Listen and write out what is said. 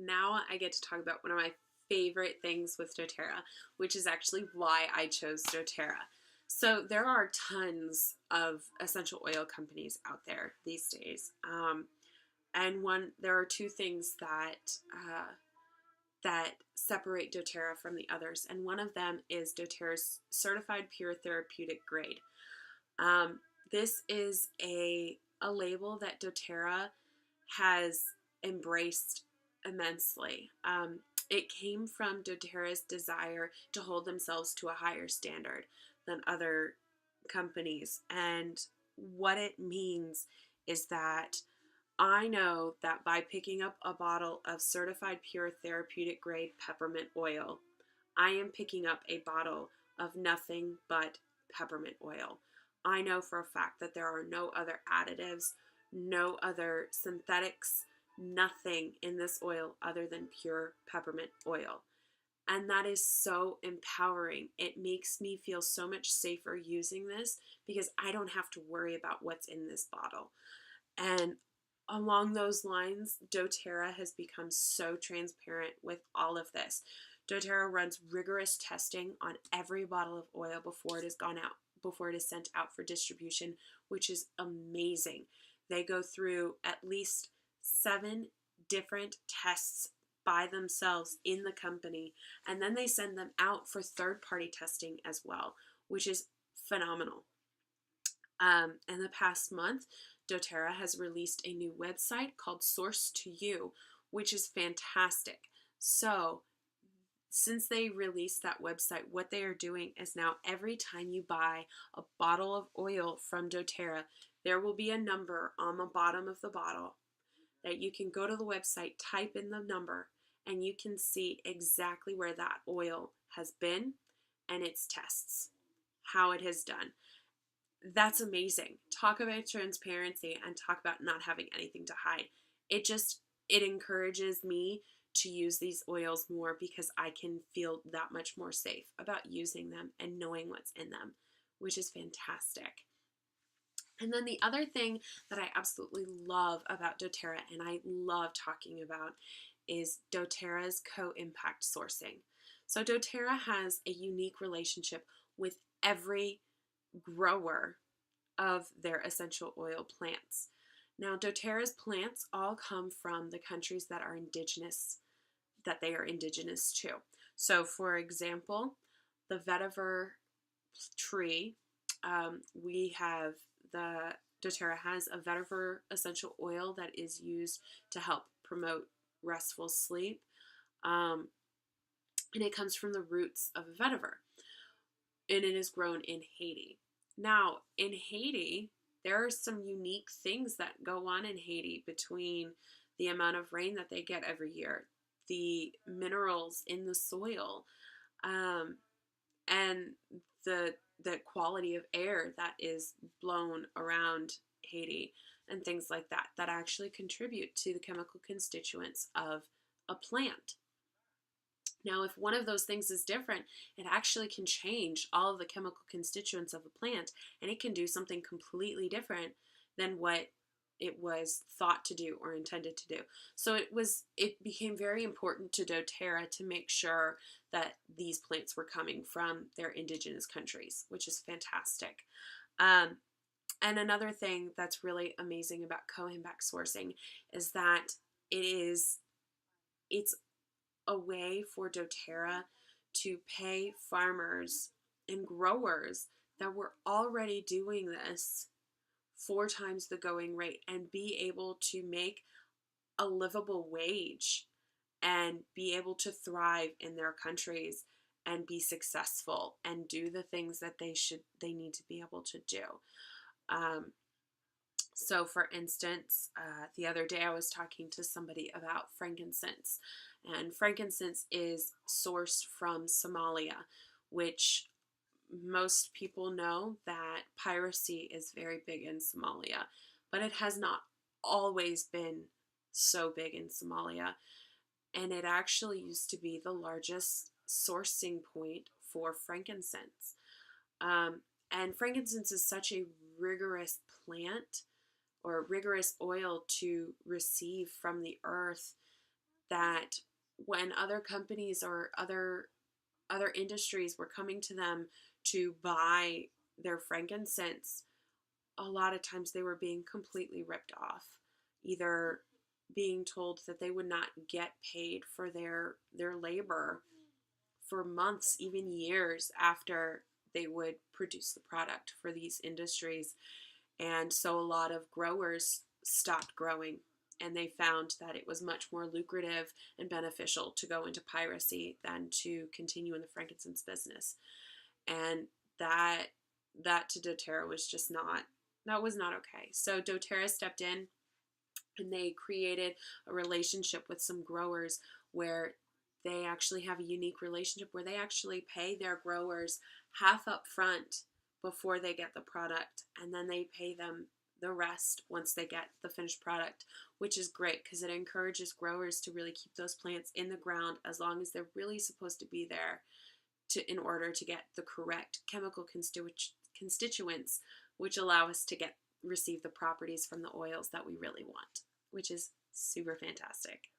now I get to talk about one of my favorite things with doTERRA, which is actually why I chose doTERRA. So there are tons of essential oil companies out there these days. And there are two things that separate doTERRA from the others, and one of them is doTERRA's certified pure therapeutic grade. This is a label that doTERRA has embraced immensely. It came from doTERRA's desire to hold themselves to a higher standard than other companies. And what it means is that I know that by picking up a bottle of certified pure therapeutic grade peppermint oil, I am picking up a bottle of nothing but peppermint oil. I know for a fact that there are no other additives, no other synthetics, nothing in this oil other than pure peppermint oil. And that is so empowering. It makes me feel so much safer using this because I don't have to worry about what's in this bottle. And along those lines, doTERRA has become so transparent with all of this. doTERRA runs rigorous testing on every bottle of oil before it is sent out for distribution, which is amazing. They go through at least 7 different tests by themselves in the company, and then they send them out for third-party testing as well, which is phenomenal. In the past month, doTERRA has released a new website called Source to You, which is fantastic. So, since they released that website, what they are doing is now every time you buy a bottle of oil from doTERRA, there will be a number on the bottom of the bottle that you can go to the website, type in the number, and you can see exactly where that oil has been and its tests, how it has done. That's amazing. Talk about transparency and talk about not having anything to hide. It encourages me to use these oils more because I can feel that much more safe about using them and knowing what's in them, which is fantastic. And then the other thing that I absolutely love about doTERRA, and I love talking about, is doTERRA's co-impact sourcing. So doTERRA has a unique relationship with every grower of their essential oil plants. Now, doTERRA's plants all come from the countries that they are indigenous to. So, for example, the vetiver tree, we have doTERRA has a vetiver essential oil that is used to help promote restful sleep, and it comes from the roots of a vetiver, and it is grown in Haiti. Now, in Haiti, there are some unique things that go on in Haiti between the amount of rain that they get every year, the minerals in the soil, and the quality of air that is blown around Haiti, and things like that actually contribute to the chemical constituents of a plant. Now, if one of those things is different, it actually can change all of the chemical constituents of a plant, and it can do something completely different than what it was thought to do or intended to do. So it became very important to doTERRA to make sure that these plants were coming from their indigenous countries, which is fantastic. And another thing that's really amazing about co-impact sourcing is that it's a way for doTERRA to pay farmers and growers that were already doing this 4 times the going rate and be able to make a livable wage and be able to thrive in their countries and be successful and do the things that they need to be able to do. So for instance, the other day I was talking to somebody about frankincense, and frankincense is sourced from Somalia, which most people know that piracy is very big in Somalia, but it has not always been so big in Somalia, and it actually used to be the largest sourcing point for frankincense. And frankincense is such a rigorous plant or rigorous oil to receive from the earth that when other companies or other industries were coming to them to buy their frankincense, a lot of times they were being completely ripped off, either being told that they would not get paid for their labor for months, even years after they would produce the product for these industries. And so a lot of growers stopped growing, and they found that it was much more lucrative and beneficial to go into piracy than to continue in the frankincense business. And that to doTERRA was just not, that was not okay. So doTERRA stepped in, and they created a relationship with some growers where they actually have a unique relationship where they actually pay their growers half up front before they get the product, and then they pay them the rest once they get the finished product, which is great because it encourages growers to really keep those plants in the ground as long as they're really supposed to be there in order to get the correct chemical constituents, which allow us to receive the properties from the oils that we really want, which is super fantastic.